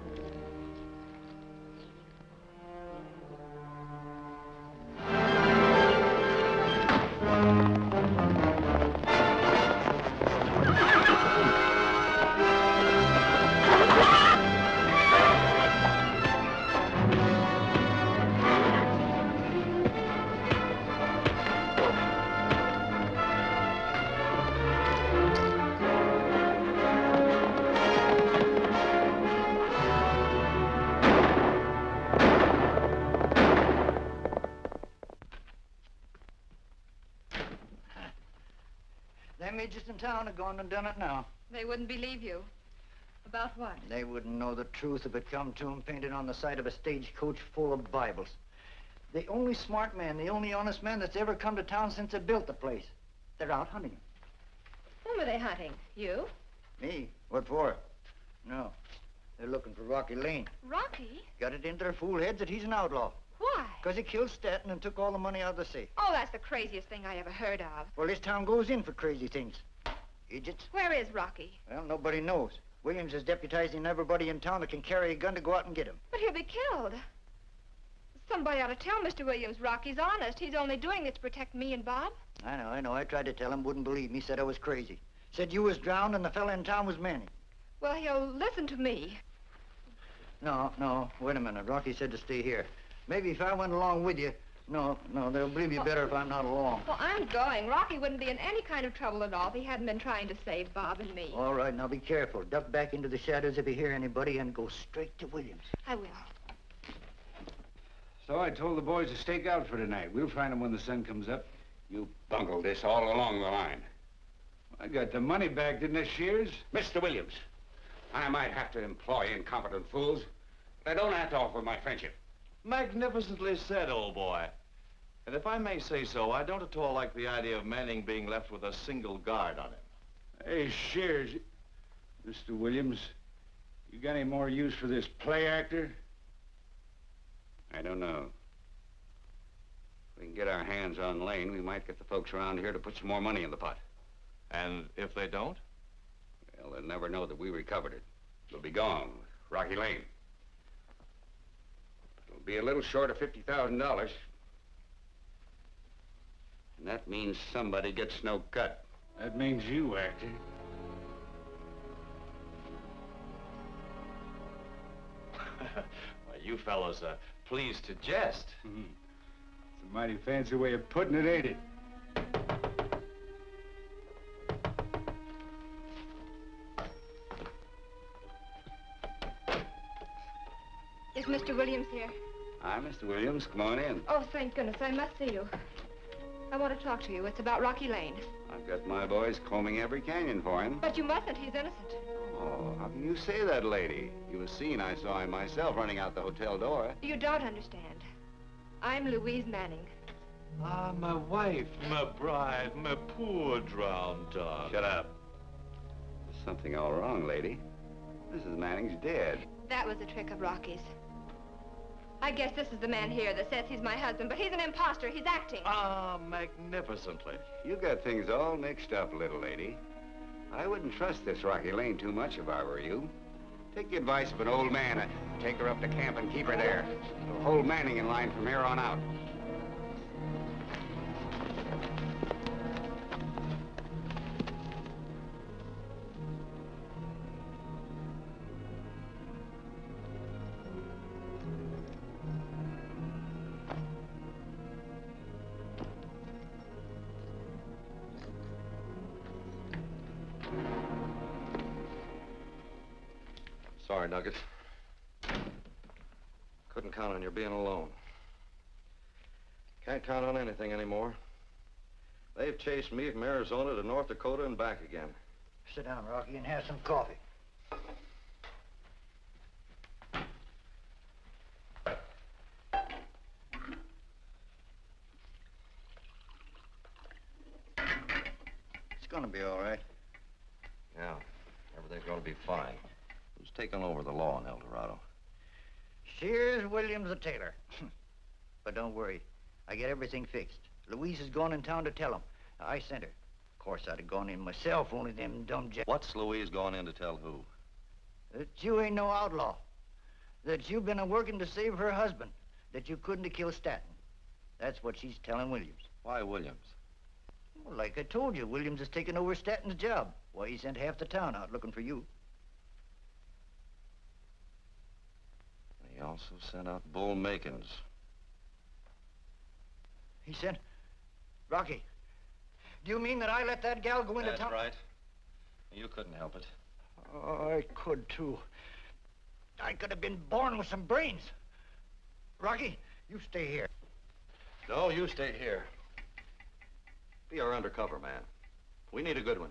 Speaker 1: Them agents in town have gone and done it now.
Speaker 10: They wouldn't believe you. About what?
Speaker 1: They wouldn't know the truth if it come to them painted on the side of a stagecoach full of Bibles. The only smart man, the only honest man that's ever come to town since they built the place. They're out hunting him.
Speaker 10: Whom are they hunting? You?
Speaker 1: Me? What for? No. They're looking for Rocky Lane.
Speaker 10: Rocky?
Speaker 1: Got it into their fool heads that he's an outlaw.
Speaker 10: Why?
Speaker 1: Because he killed Stanton and took all the money out of the safe.
Speaker 10: Oh, that's the craziest thing I ever heard of.
Speaker 1: Well, this town goes in for crazy things. Idiots.
Speaker 10: Where is Rocky?
Speaker 1: Well, nobody knows. Williams is deputizing everybody in town that can carry a gun to go out and get him.
Speaker 10: But he'll be killed. Somebody ought to tell Mr. Williams Rocky's honest. He's only doing it to protect me and Bob.
Speaker 1: I know. I tried to tell him, wouldn't believe me. Said I was crazy. Said you was drowned and the fella in town was Manning.
Speaker 10: Well, he'll listen to me.
Speaker 1: No. Wait a minute. Rocky said to stay here. Maybe if I went along with you. No, they'll believe you better if I'm not along.
Speaker 10: Well, I'm going. Rocky wouldn't be in any kind of trouble at all if he hadn't been trying to save Bob and me.
Speaker 1: All right, now be careful. Duck back into the shadows if you hear anybody and go straight to Williams.
Speaker 10: I will.
Speaker 7: So I told the boys to stake out for tonight. We'll find them when the sun comes up.
Speaker 5: You bungled this all along the line.
Speaker 7: I got the money back, didn't I, Shears?
Speaker 5: Mr. Williams, I might have to employ incompetent fools, but I don't have to offer my friendship.
Speaker 6: Magnificently said, old boy. And if I may say so, I don't at all like the idea of Manning being left with a single guard on him.
Speaker 7: Hey, Shears. Mr. Williams, you got any more use for this play actor?
Speaker 5: I don't know. If we can get our hands on Lane, we might get the folks around here to put some more money in the pot.
Speaker 6: And if they don't?
Speaker 5: Well, they'll never know that we recovered it. It'll be gone with Rocky Lane. It'll be a little short of $50,000. And that means somebody gets no cut.
Speaker 7: That means you, actor.
Speaker 6: Well, you fellows are pleased to jest.
Speaker 7: It's a mighty fancy way of putting it, ain't it?
Speaker 10: Is Mr. Williams here?
Speaker 5: Hi, Mr. Williams. Come on in.
Speaker 10: Oh, thank goodness. I must see you. I want to talk to you. It's about Rocky Lane.
Speaker 5: I've got my boys combing every canyon for him.
Speaker 10: But you mustn't. He's innocent.
Speaker 5: Oh, how can you say that, lady? You was seen. I saw him myself running out the hotel door.
Speaker 10: You don't understand. I'm Louise Manning.
Speaker 6: Ah, my wife, my bride, my poor drowned dog.
Speaker 5: Shut up. There's something all wrong, lady. Mrs. Manning's dead.
Speaker 10: That was a trick of Rocky's. I guess this is the man here that says he's my husband, but he's an imposter. He's acting.
Speaker 6: Ah, magnificently.
Speaker 5: You got things all mixed up, little lady. I wouldn't trust this Rocky Lane too much if I were you. Take the advice of an old man and take her up to camp and keep her there. It'll hold Manning in line from here on out.
Speaker 9: Sorry, Nugget. Couldn't count on your being alone. Can't count on anything anymore. They've chased me from Arizona to North Dakota and back again.
Speaker 1: Sit down, Rocky, and have some coffee. It's gonna be all right.
Speaker 9: Yeah, everything's gonna be fine. Who's taking over the law in El Dorado?
Speaker 1: Shears Williams, the tailor. But don't worry. I get everything fixed. Louise is going in town to tell him. I sent her. Of course, I'd have gone in myself, only them dumb
Speaker 9: What's Louise gone in to tell who?
Speaker 1: That you ain't no outlaw. That you've been a-working to save her husband. That you couldn't have killed Stanton. That's what she's telling Williams.
Speaker 9: Why Williams?
Speaker 1: Well, like I told you, Williams has taken over Stanton's job. Why, he sent half the town out looking for you.
Speaker 9: He also sent out Bull Makins.
Speaker 1: He sent... Rocky, do you mean that I let that gal go into town?
Speaker 9: That's right. You couldn't help it.
Speaker 1: Oh, I could, too. I could have been born with some brains. Rocky, you stay here.
Speaker 9: No, you stay here. Be our undercover man. We need a good one.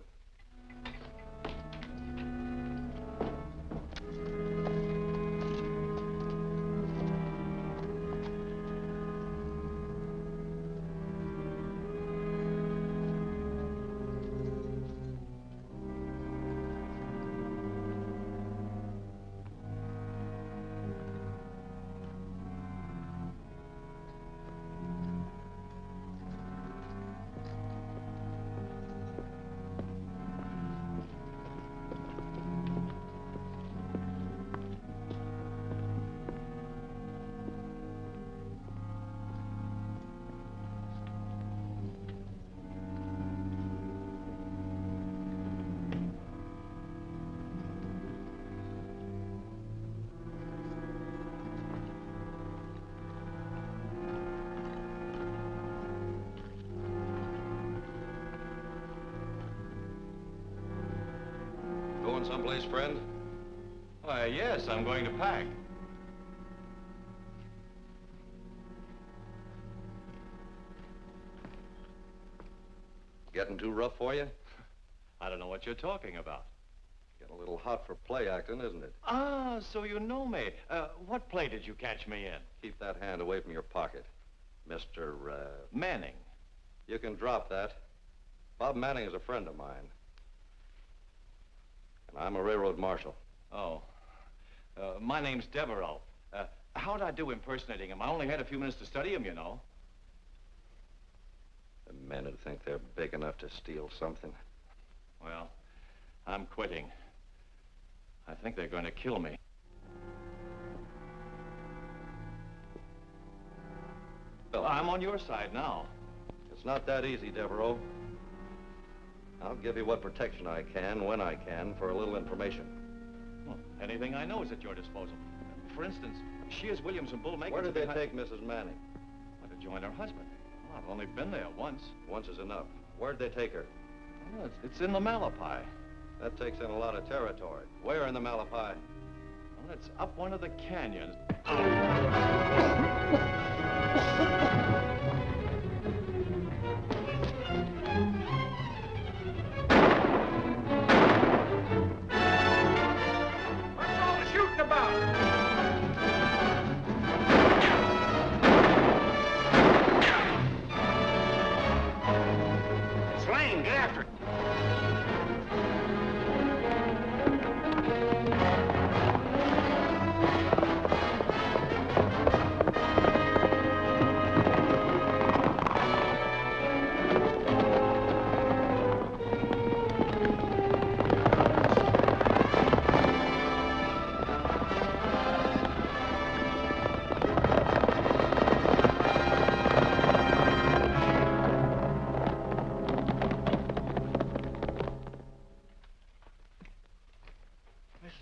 Speaker 2: someplace, friend?
Speaker 6: Why, yes, I'm going to pack.
Speaker 2: Getting too rough for you?
Speaker 6: I don't know what you're talking about.
Speaker 2: Getting a little hot for play acting, isn't it?
Speaker 6: Ah, so you know me. What play did you catch me in?
Speaker 2: Keep that hand away from your pocket. Mr.
Speaker 6: Manning.
Speaker 2: You can drop that. Bob Manning is a friend of mine. And I'm a railroad marshal.
Speaker 6: Oh. My name's Devereaux. How'd I do impersonating him? I only had a few minutes to study him, you know.
Speaker 2: The men who think they're big enough to steal something.
Speaker 6: Well, I'm quitting. I think they're going to kill me. Well, I'm on your side now.
Speaker 2: It's not that easy, Devereaux. I'll give you what protection I can, when I can, for a little information.
Speaker 6: Well, anything I know is at your disposal. For instance, Shears Williams and Bull Makers...
Speaker 2: Where did they take Mrs. Manning?
Speaker 6: To join her husband. Well, I've only been there once.
Speaker 2: Once is enough. Where'd they take her?
Speaker 6: Well, it's in the Malapai.
Speaker 2: That takes in a lot of territory. Where in the Malapai?
Speaker 6: Well, it's up one of the canyons.
Speaker 7: What's all the shooting about?
Speaker 1: Lane, get after it.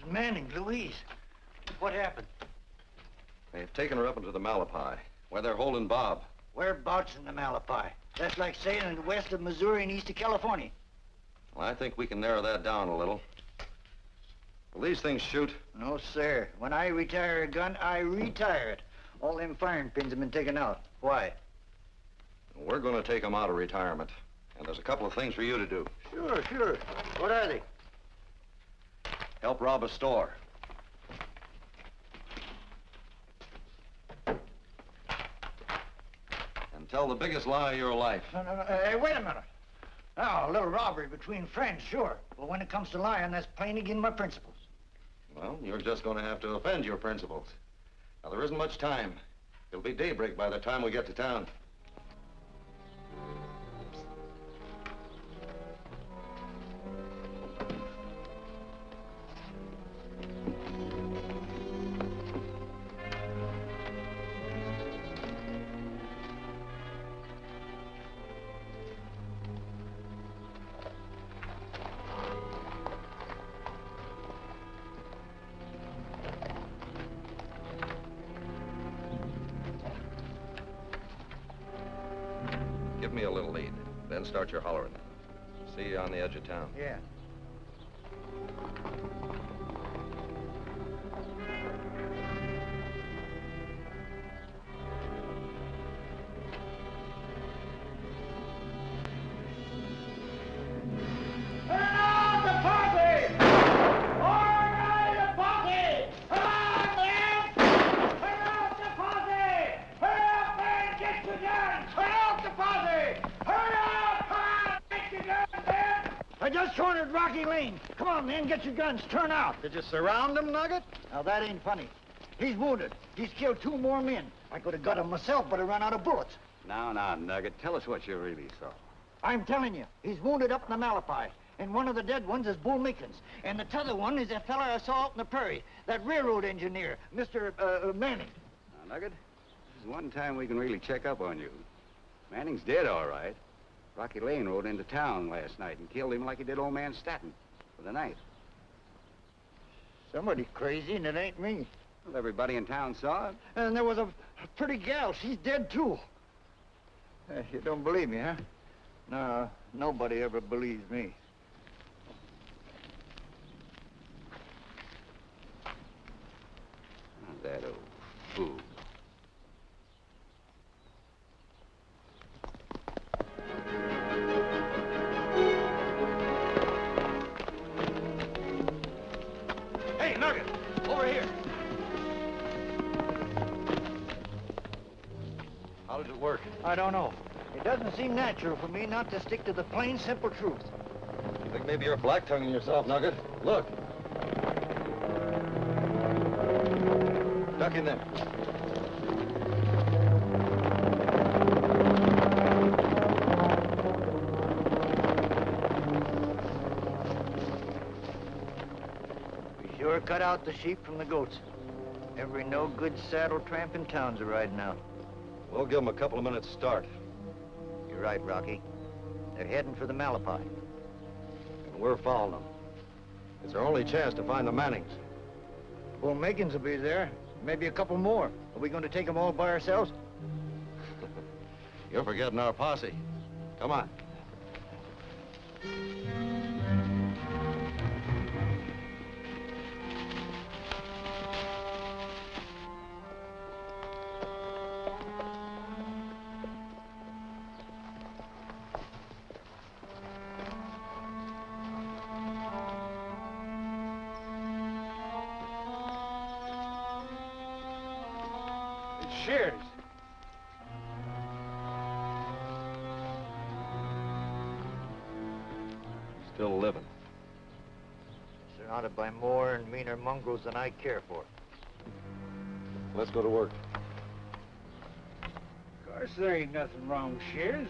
Speaker 1: Manning, Louise. What happened?
Speaker 2: They've taken her up into the Malapai, where they're holding Bob.
Speaker 1: Whereabouts in the Malapai? That's like saying west of Missouri and east of California.
Speaker 2: Well, I think we can narrow that down a little. Will these things shoot?
Speaker 1: No, sir. When I retire a gun, I retire it. All them firing pins have been taken out. Why?
Speaker 2: We're going to take them out of retirement. And there's a couple of things for you to do.
Speaker 1: Sure, sure. What are they?
Speaker 2: Help rob a store. And tell the biggest lie of your life.
Speaker 1: No, hey, wait a minute. Now, a little robbery between friends, sure. But when it comes to lying, that's plain against my principles.
Speaker 2: Well, you're just going to have to offend your principles. Now, there isn't much time. It'll be daybreak by the time we get to town. Give me a little lead, then start your hollering. See you on the edge of town.
Speaker 1: Yeah. I just cornered Rocky Lane. Come on, men, get your guns. Turn out.
Speaker 3: Did you surround him, Nugget?
Speaker 1: Now, that ain't funny. He's wounded. He's killed 2 more men. I could have got him myself, but I ran out of bullets.
Speaker 5: Now, Nugget, tell us what you really saw.
Speaker 1: I'm telling you, he's wounded up in the Malapai. And one of the dead ones is Bull Mickens. And the t'other one is that fella I saw out in the prairie, that railroad engineer, Mr. Manning.
Speaker 5: Now, Nugget, this is one time we can really check up on you. Manning's dead, all right. Rocky Lane rode into town last night and killed him like he did old man Staton for the night.
Speaker 1: Somebody crazy, and it ain't me.
Speaker 5: Well, everybody in town saw it.
Speaker 1: And there was a pretty gal. She's dead, too. You don't believe me, huh? No, nobody ever believes me.
Speaker 5: fool.
Speaker 1: Hey, Nugget, over here.
Speaker 2: How does it work?
Speaker 1: I don't know. It doesn't seem natural for me not to stick to the plain, simple truth.
Speaker 2: You think maybe you're black-tonguing yourself, Nugget? Look. Duck in there.
Speaker 1: We sure cut out the sheep from the goats. Every no-good saddle tramp in town's a riding out.
Speaker 2: We'll give them a couple of minutes start.
Speaker 1: You're right, Rocky. They're heading for the Malapai.
Speaker 2: And we're following them. It's our only chance to find the Mannings.
Speaker 1: Well, Megan's will be there. Maybe a couple more. Are we going to take them all by ourselves?
Speaker 2: You're forgetting our posse. Come on.
Speaker 7: Shears.
Speaker 2: Still living.
Speaker 1: Surrounded by more and meaner mongrels than I care for.
Speaker 2: Let's go to work.
Speaker 7: Of course, there ain't nothing wrong with Shears.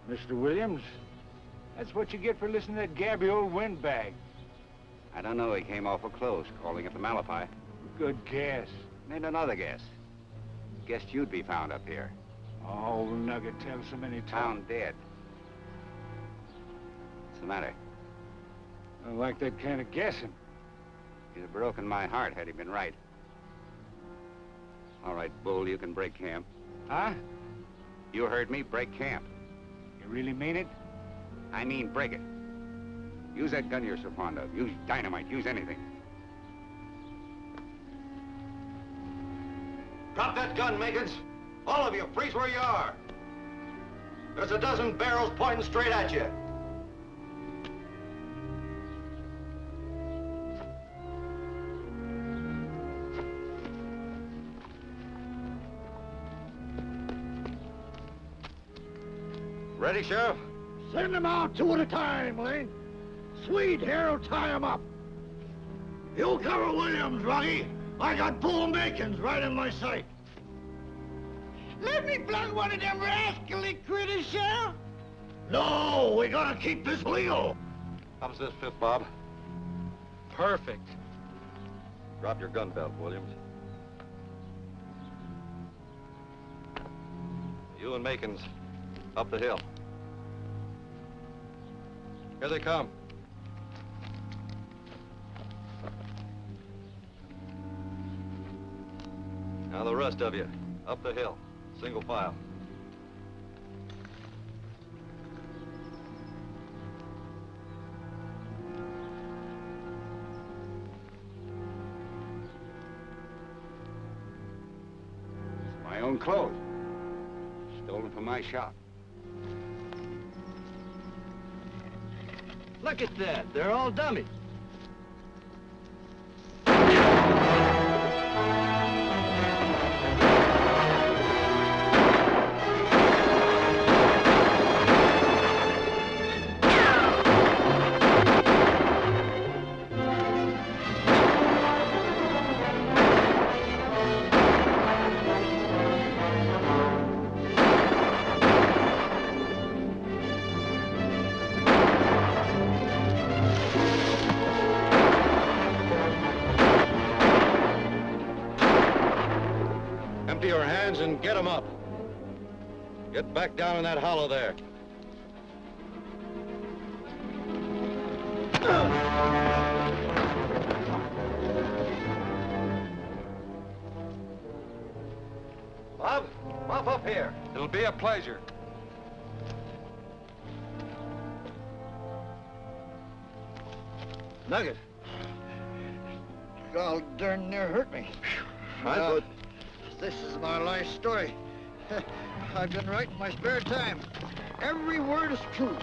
Speaker 7: Mr. Williams, that's what you get for listening to that gabby old windbag.
Speaker 5: I don't know, he came awful close, calling it the Malapai.
Speaker 7: Good guess.
Speaker 5: Made another guess. Guessed you'd be found up here.
Speaker 7: Oh, Nugget tells so many times.
Speaker 5: Found dead. What's the matter?
Speaker 7: I don't like that kind of guessing.
Speaker 5: He'd have broken my heart had he been right. All right, Bull, you can break camp.
Speaker 7: Huh?
Speaker 5: You heard me, break camp.
Speaker 7: You really mean it?
Speaker 5: I mean break it. Use that gun you're so fond of. Use dynamite, use anything.
Speaker 2: Drop that gun, Meekins. All of you, freeze where you are. There's a dozen barrels pointing straight at you. Ready, Sheriff?
Speaker 1: Send them out two at a time, Lane. Swede here'll tie them up. You cover Williams, Rocky. I got Bull Makins right in my sight. Let me plug one of them rascally critters, Sheriff. No, we gotta keep this legal.
Speaker 2: How does this fit, Bob?
Speaker 6: Perfect.
Speaker 2: Drop your gun belt, Williams. You and Makins, up the hill. Here they come. Now the rest of you, up the hill, single file.
Speaker 5: It's my own clothes. Stolen from my shop.
Speaker 8: Look at that. They're all dummies.
Speaker 2: Empty your hands and get them up. Get back down in that hollow there. Bob, mop up here.
Speaker 6: It'll be a pleasure.
Speaker 1: Nugget. God darn near hurt me.
Speaker 9: I thought...
Speaker 1: This is my life story. I've been writing my spare time. Every word is true.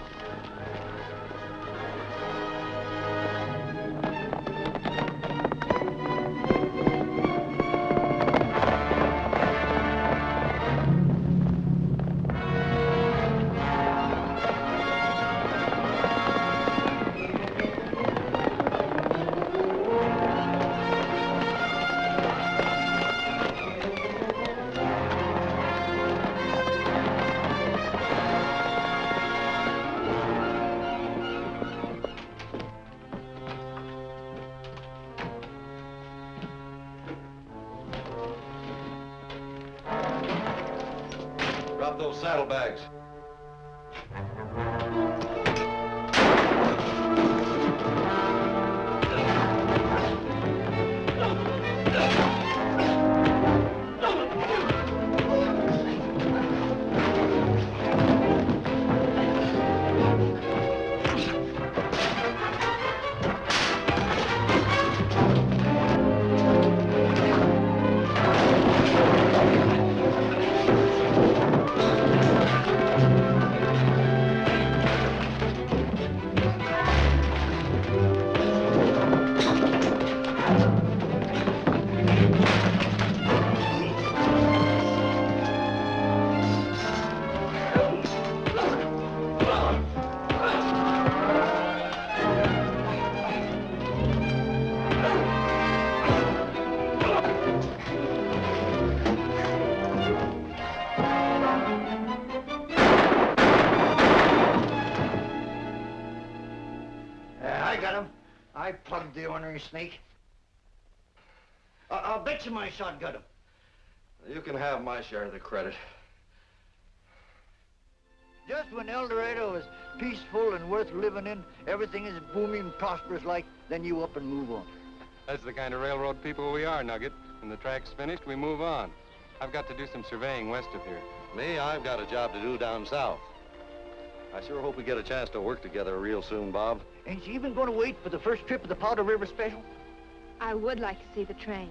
Speaker 9: Drop those saddlebags. I got him. I plugged the ornery snake. I'll bet you my shot got him. You can have my share of the credit.
Speaker 1: Just when El Dorado is peaceful and worth living in, everything is booming and prosperous like, then you up and move on.
Speaker 11: That's the kind of railroad people we are, Nugget. When the track's finished, we move on. I've got to do some surveying west of here.
Speaker 9: Me, I've got a job to do down south. I sure hope we get a chance to work together real soon, Bob.
Speaker 1: Ain't you even going to wait for the first trip of the Powder River Special?
Speaker 10: I would like to see the train.